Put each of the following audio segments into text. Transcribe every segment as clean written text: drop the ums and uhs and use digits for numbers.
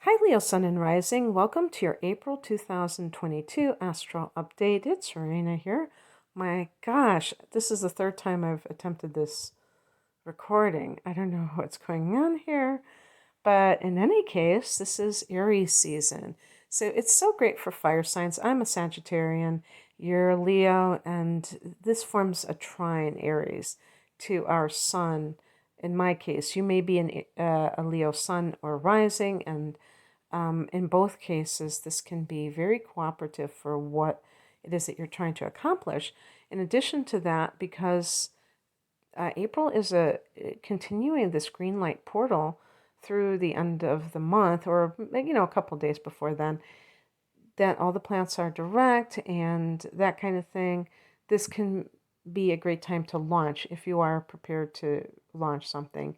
Hi, Leo Sun and Rising. Welcome to your April 2022 Astral Update. It's Serena here. My gosh, this is the third time I've attempted this recording. I don't know what's going on here, but in any case, this is Aries season. So it's so great for fire signs. I'm a Sagittarian, you're a Leo, and this forms a trine, Aries, to our sun. In my case, you may be a Leo sun or rising, and in both cases, this can be very cooperative for what it is that you're trying to accomplish. In addition to that, because April is continuing this green light portal through the end of the month, or a couple of days before then, that all the plants are direct and that kind of thing. This can be a great time to launch if you are prepared to launch something,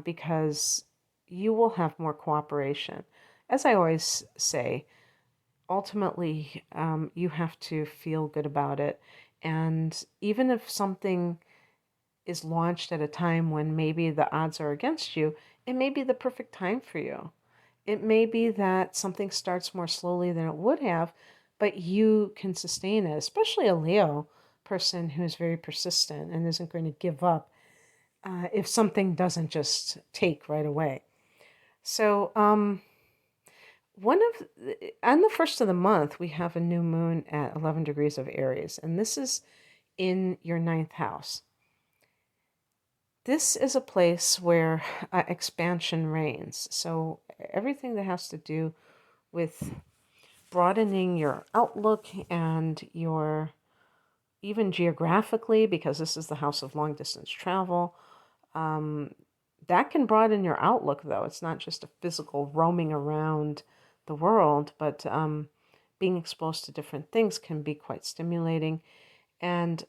because you will have more cooperation. As I always say, ultimately, you have to feel good about it. And even if something is launched at a time when maybe the odds are against you, it may be the perfect time for you. It may be that something starts more slowly than it would have, but you can sustain it, especially a Leo person who is very persistent and isn't going to give up if something doesn't just take right away. So, on the first of the month, we have a new moon at 11 degrees of Aries, and this is in your ninth house. This is a place where expansion reigns. So everything that has to do with broadening your outlook and your, even geographically, because this is the house of long distance travel, um, that can broaden your outlook, though. It's not just a physical roaming around the world, but being exposed to different things can be quite stimulating. And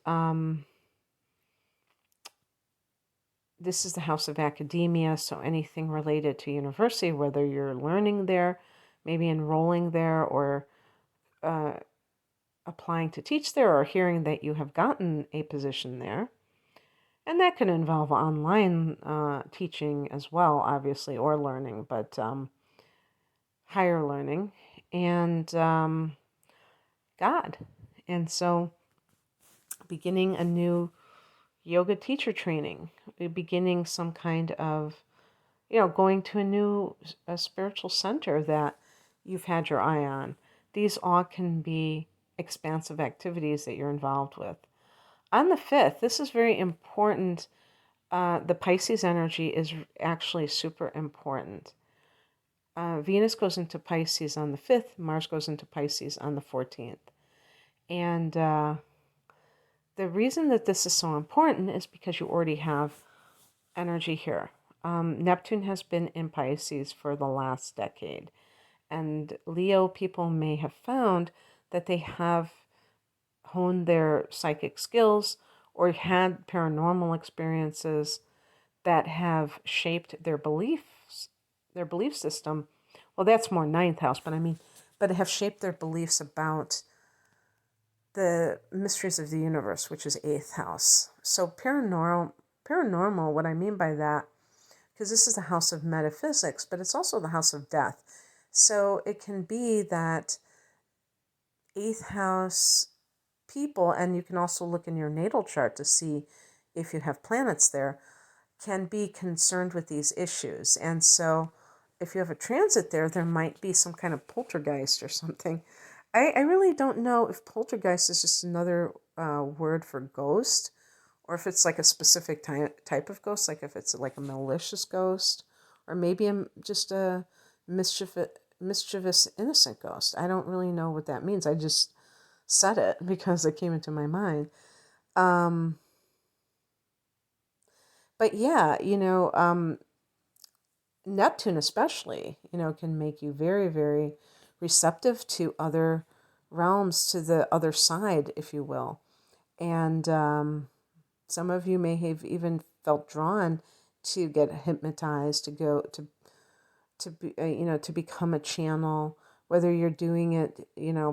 this is the house of academia, so anything related to university, whether you're learning there, maybe enrolling there, or uh, applying to teach there, or hearing that you have gotten a position there. And that can involve online teaching as well, obviously, or learning, but higher learning, and God. And so, beginning a new yoga teacher training, beginning some kind of, going to a spiritual center that you've had your eye on. These all can be expansive activities that you're involved with. On the 5th, this is very important. The Pisces energy is actually super important. Venus goes into Pisces on the 5th, Mars goes into Pisces on the 14th. And the reason that this is so important is because you already have energy here. Neptune has been in Pisces for the last decade. And Leo people may have found that they have honed their psychic skills or had paranormal experiences that have shaped their beliefs, their belief system. Well, that's more ninth house, but have shaped their beliefs about the mysteries of the universe, which is eighth house. So paranormal, what I mean by that, because this is the house of metaphysics, but it's also the house of death. So it can be that eighth house people, and you can also look in your natal chart to see if you have planets there, can be concerned with these issues. And so if you have a transit there, there might be some kind of poltergeist or something. I really don't know if poltergeist is just another word for ghost, or if it's like a specific type of ghost, like if it's like a malicious ghost, or maybe just a mischievous innocent ghost. I don't really know what that means. I just said it because it came into my mind. But yeah, Neptune especially, can make you very, very receptive to other realms, to the other side, if you will. And some of you may have even felt drawn to get hypnotized, to go to be, to become a channel, whether you're doing it,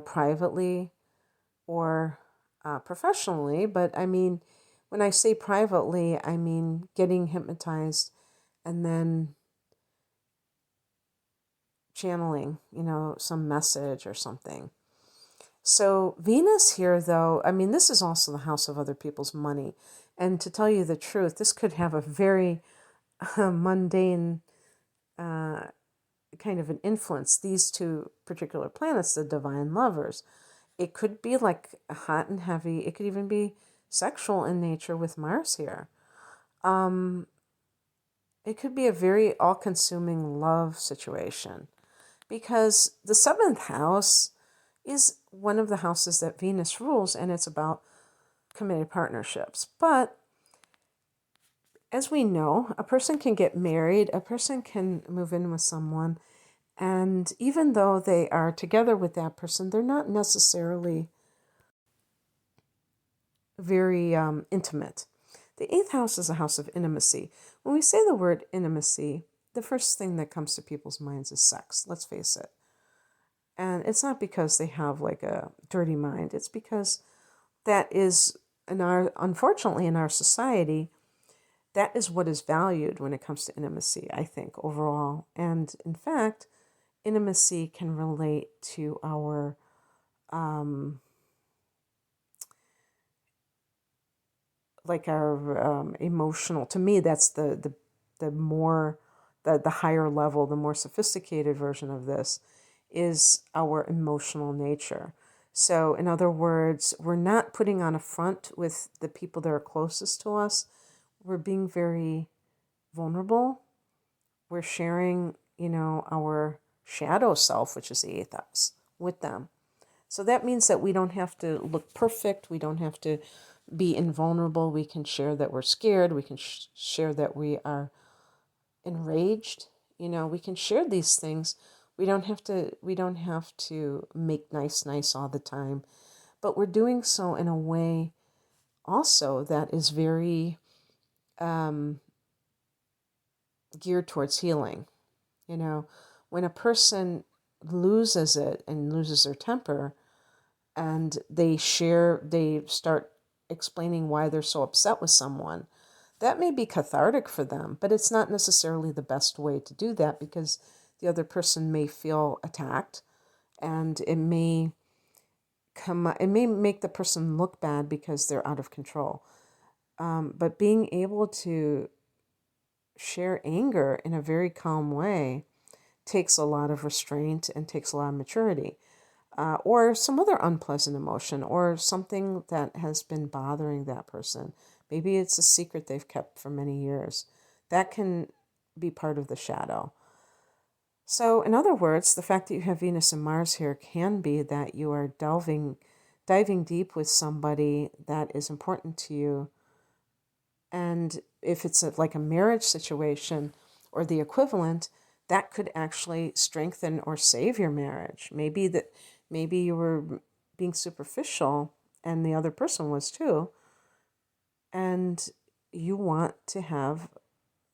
privately or professionally. But I mean, when I say privately, I mean getting hypnotized and then channeling, some message or something. So Venus here, though, I mean, this is also the house of other people's money. And to tell you the truth, this could have a very mundane kind of an influence, these two particular planets, the divine lovers. It could be like hot and heavy. It could even be sexual in nature with Mars here. It could be a very all-consuming love situation because the seventh house is one of the houses that Venus rules, and it's about committed partnerships. But as we know, a person can get married, a person can move in with someone, and even though they are together with that person, they're not necessarily very intimate. The eighth house is a house of intimacy. When we say the word intimacy, the first thing that comes to people's minds is sex, let's face it. And it's not because they have like a dirty mind. It's because that is, unfortunately, in our society, that is what is valued when it comes to intimacy, I think, overall. And in fact, intimacy can relate to our emotional. To me, that's the more the higher level, the more sophisticated version of this is our emotional nature. So, in other words, we're not putting on a front with the people that are closest to us. We're being very vulnerable. We're sharing, our shadow self, which is the eighth house, with them. So that means that we don't have to look perfect. We don't have to be invulnerable. We can share that we're scared. We can share that we are enraged. We can share these things. We don't have to make nice all the time. But we're doing so in a way also that is very geared towards healing. When a person loses it and loses their temper, and they start explaining why they're so upset with someone, that may be cathartic for them, but it's not necessarily the best way to do that because the other person may feel attacked, and it may make the person look bad because they're out of control. But being able to share anger in a very calm way takes a lot of restraint and takes a lot of maturity. Or some other unpleasant emotion, or something that has been bothering that person. Maybe it's a secret they've kept for many years. That can be part of the shadow. So, in other words, the fact that you have Venus and Mars here can be that you are diving deep with somebody that is important to you. And if it's like a marriage situation or the equivalent, that could actually strengthen or save your marriage. Maybe you were being superficial and the other person was too, and you want to have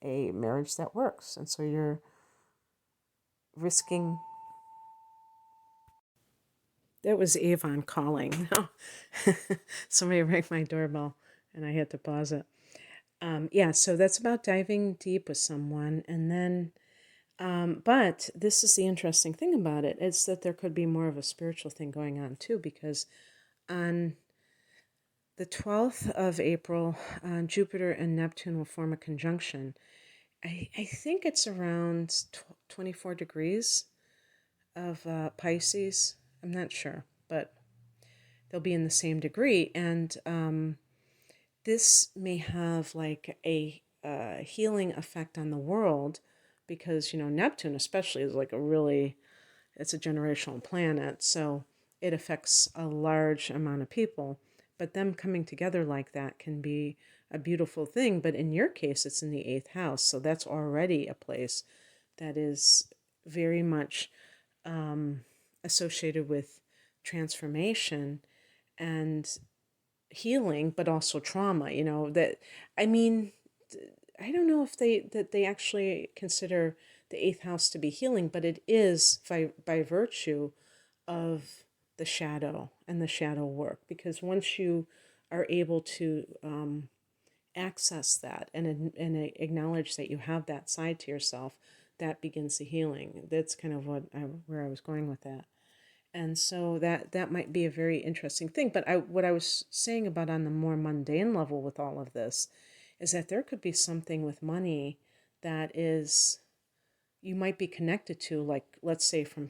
a marriage that works. And so you're risking. That was Avon calling. Somebody rang my doorbell and I had to pause it. So that's about diving deep with someone. And then, but this is the interesting thing about it. It's that there could be more of a spiritual thing going on too, because on the 12th of April, Jupiter and Neptune will form a conjunction. I think it's around 24 degrees of Pisces. I'm not sure, but they'll be in the same degree. And this may have like a healing effect on the world because, Neptune especially is like it's a generational planet. So it affects a large amount of people. But them coming together like that can be a beautiful thing. But in your case, it's in the eighth house. So that's already a place that is very much associated with transformation and healing, but also trauma. I mean, I don't know if they actually consider the eighth house to be healing, but it is by virtue of the shadow and the shadow work. Because once you are able to access that and acknowledge that you have that side to yourself, that begins the healing. That's kind of where I was going with that. And so that might be a very interesting thing. But what I was saying about on the more mundane level with all of this is that there could be something with money that is you might be connected to, like let's say from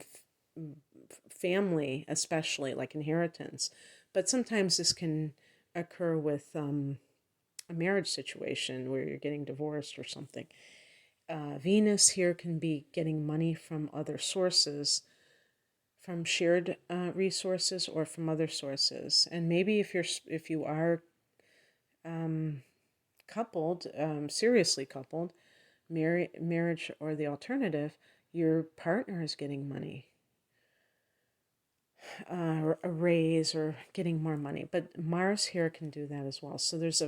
family, especially like inheritance. But sometimes this can occur with a marriage situation where you're getting divorced or something. Venus here can be getting money from other sources, from shared resources or from other sources. And maybe if you are coupled, seriously coupled, marriage or the alternative, your partner is getting money, a raise or getting more money. But Mars here can do that as well. So there's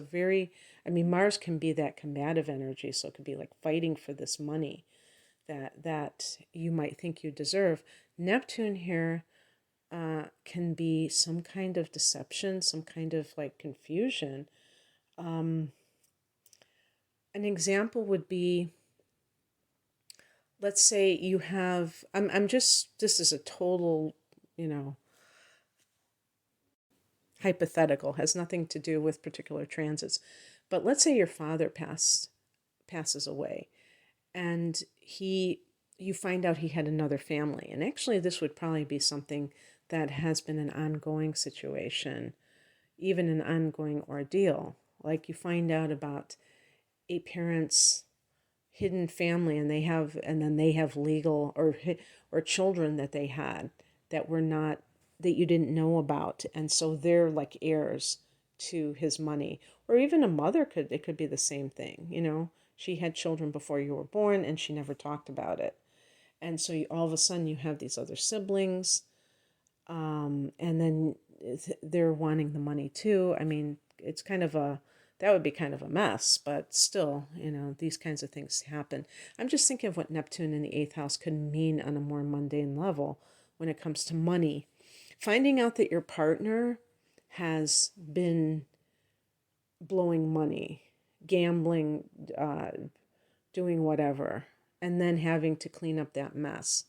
Mars can be that combative energy. So it could be like fighting for this money that you might think you deserve. Neptune here can be some kind of deception, some kind of like confusion. An example would be, let's say you have, this is a total, hypothetical, has nothing to do with particular transits. But let's say your father passes away and you find out he had another family. And actually this would probably be something that has been an ongoing situation, even an ongoing ordeal. Like you find out about a parent's hidden family and then they have legal or children that they had that were not, that you didn't know about, and so they're like heirs to his money. Or even a mother it could be the same thing, she had children before you were born and she never talked about it, and so all of a sudden you have these other siblings, and then they're wanting the money too. It's that would be kind of a mess, but still, these kinds of things happen. I'm just thinking of what Neptune in the eighth house could mean on a more mundane level when it comes to money. Finding out that your partner has been blowing money, gambling, doing whatever, and then having to clean up that mess.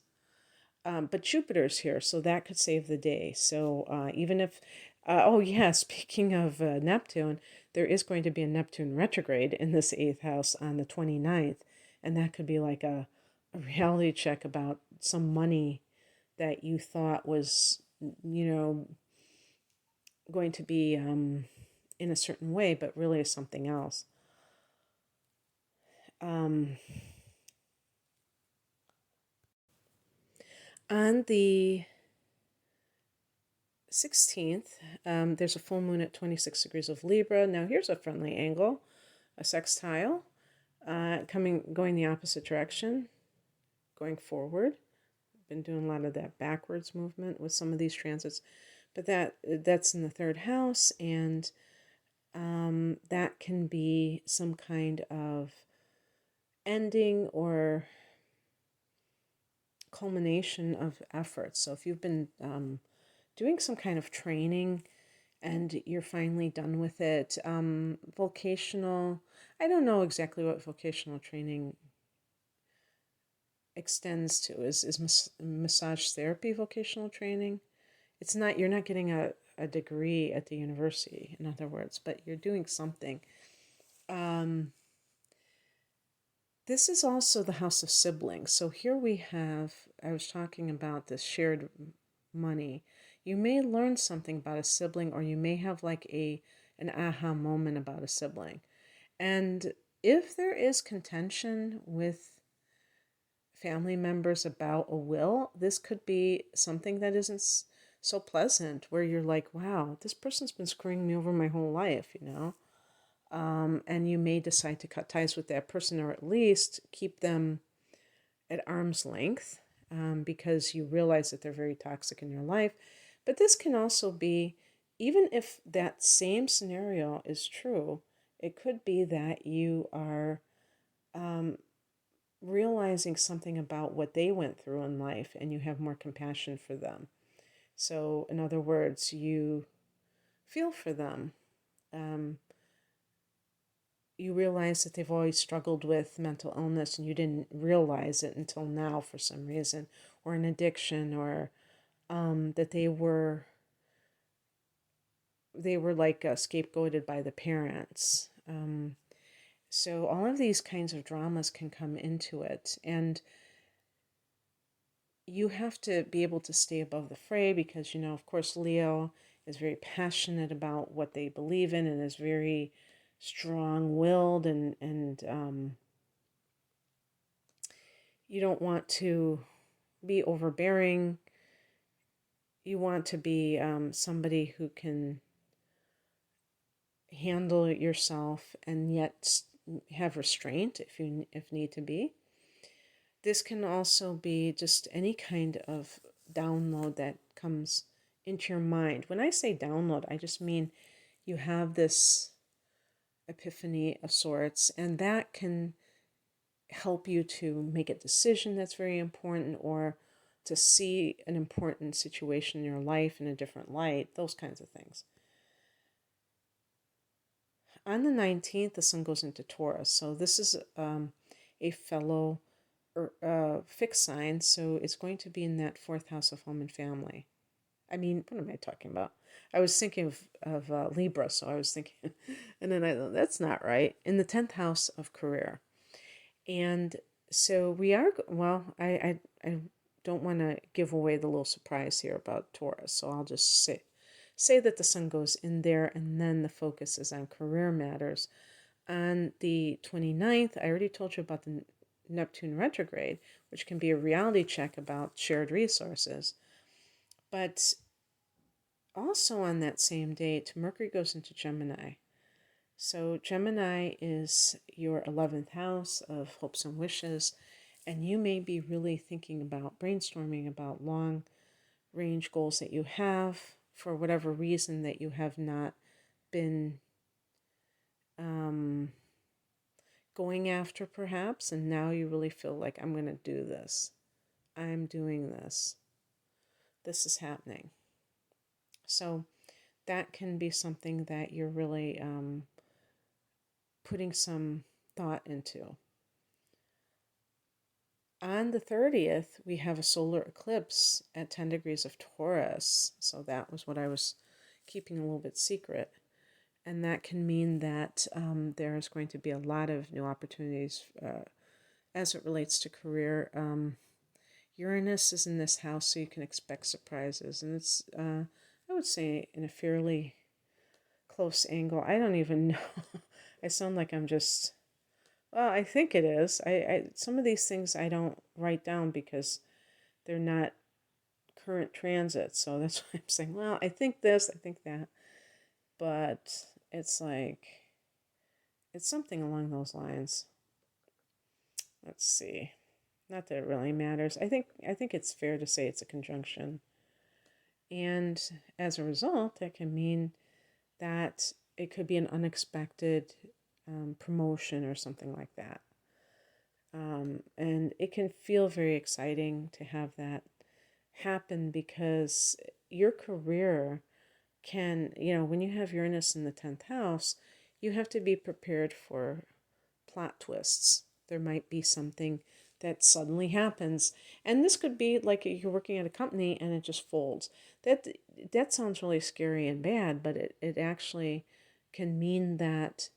But Jupiter's here, so that could save the day. So even if, oh yeah, speaking of Neptune, there is going to be a Neptune retrograde in this eighth house on the 29th. And that could be like a reality check about some money that you thought was, going to be in a certain way, but really is something else. On the 16th, there's a full moon at 26 degrees of Libra. Now here's a friendly angle, a sextile, going the opposite direction, going forward. I've been doing a lot of that backwards movement with some of these transits, but that's in the third house, and that can be some kind of ending or culmination of efforts. So if you've been doing some kind of training and you're finally done with it, vocational, I don't know exactly what vocational training extends to. Is massage therapy vocational training? It's not, you're not getting a degree at the university, in other words, but you're doing something. This is also the house of siblings. So here I was talking about this shared money. You may learn something about a sibling, or you may have like an aha moment about a sibling. And if there is contention with family members about a will, this could be something that isn't so pleasant, where you're like, wow, this person's been screwing me over my whole life, and you may decide to cut ties with that person, or at least keep them at arm's length, because you realize that they're very toxic in your life. But this can also be, even if that same scenario is true, it could be that you are realizing something about what they went through in life and you have more compassion for them. So, in other words, you feel for them. you realize that they've always struggled with mental illness and you didn't realize it until now for some reason, or an addiction, or that they were like scapegoated by the parents. So all of these kinds of dramas can come into it, and you have to be able to stay above the fray because, of course, Leo is very passionate about what they believe in and is very strong-willed, and you don't want to be overbearing. You want to be somebody who can handle yourself and yet have restraint if need to be. This can also be just any kind of download that comes into your mind. When I say download, I just mean you have this epiphany of sorts, and that can help you to make a decision that's very important, or to see an important situation in your life in a different light, those kinds of things. On the 19th, the sun goes into Taurus. So this is a fellow fixed sign. So it's going to be in that fourth house of home and family. I mean, what am I talking about? I was thinking of Libra, so I was thinking, and then I thought, that's not right. In the 10th house of career. And so we are, well, I don't want to give away the little surprise here about Taurus, so I'll just say that the sun goes in there, and then the focus is on career matters. On the 29th, I already told you about the Neptune retrograde, which can be a reality check about shared resources. But also on that same date, Mercury goes into Gemini. So Gemini is your 11th house of hopes and wishes, and you may be really thinking about brainstorming about long range goals that you have for whatever reason that you have not been going after perhaps, and now you really feel like, I'm going to do this. I'm doing this. This is happening. So that can be something that you're really putting some thought into. On the 30th, we have a solar eclipse at 10 degrees of Taurus. So that was what I was keeping a little bit secret. And that can mean that there's going to be a lot of new opportunities as it relates to career. Uranus is in this house, so you can expect surprises. And it's, I would say, in a fairly close angle. I don't even know. I sound like I'm just, well, I think it is. Some of these things I don't write down because they're not current transits. So that's why I'm saying, well, I think this, I think that. But it's like, it's something along those lines. Let's see. Not that it really matters. I think it's fair to say it's a conjunction. And as a result, that can mean that it could be an unexpected promotion or something like that. And it can feel very exciting to have that happen because your career can, when you have Uranus in the 10th house, you have to be prepared for plot twists. There might be something that suddenly happens, and this could be like you're working at a company and it just folds. That sounds really scary and bad, but it actually can mean that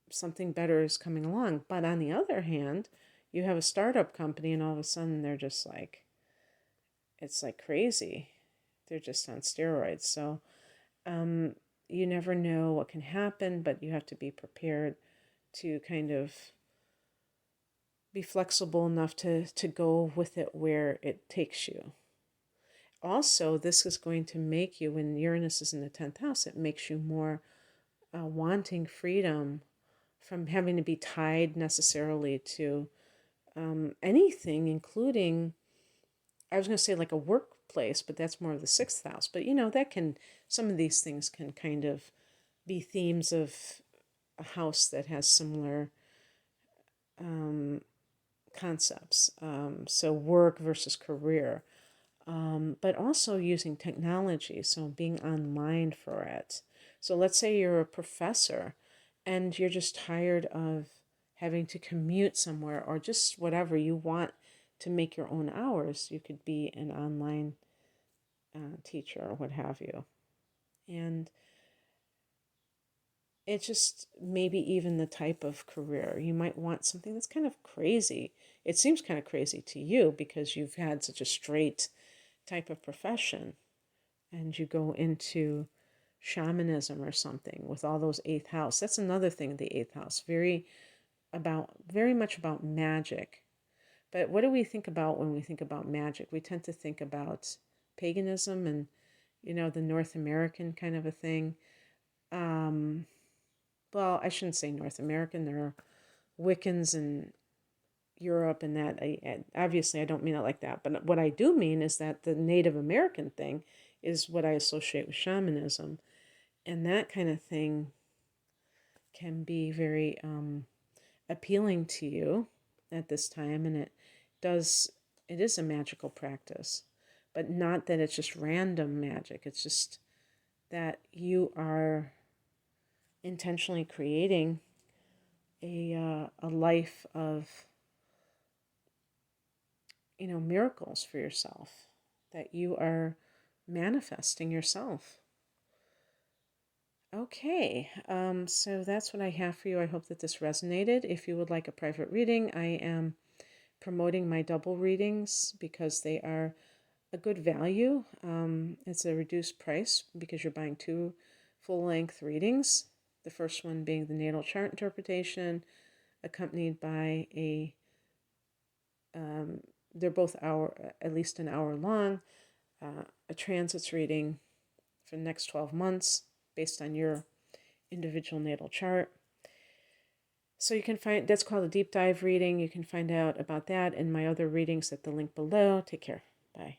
something better is coming along. But on the other hand, you have a startup company and all of a sudden they're just like, it's like crazy. They're just on steroids. So you never know what can happen, but you have to be prepared to kind of be flexible enough to go with it where it takes you. Also, this is going to make you, when Uranus is in the 10th house, it makes you more wanting freedom from having to be tied necessarily to anything, including, I was going to say like a workplace, but that's more of the 6th house. But some of these things can kind of be themes of a house that has similar concepts. So work versus career, but also using technology. So being online for it. So let's say you're a professor and you're just tired of having to commute somewhere or just whatever you want to make your own hours. You could be an online teacher or what have you. And it's just maybe even the type of career. You might want something that's kind of crazy. It seems kind of crazy to you because you've had such a straight type of profession, and you go into shamanism or something with all those eighth house. That's another thing, the eighth house. Very much about magic. But what do we think about when we think about magic? We tend to think about paganism and, the North American kind of a thing. Um, well, I shouldn't say North American. There are Wiccans in Europe and that. Obviously, I don't mean it like that. But what I do mean is that the Native American thing is what I associate with shamanism. And that kind of thing can be very appealing to you at this time. And it is a magical practice. But not that it's just random magic. It's just that you are intentionally creating a life of miracles for yourself, that you are manifesting yourself. Okay, so that's what I have for you. I hope that this resonated. If you would like a private reading, I am promoting my double readings because they are a good value. It's a reduced price because you're buying two full-length readings. The first one being the natal chart interpretation, accompanied by they're both at least an hour long, a transits reading for the next 12 months based on your individual natal chart. So you can find, that's called a deep dive reading. You can find out about that in my other readings at the link below. Take care. Bye.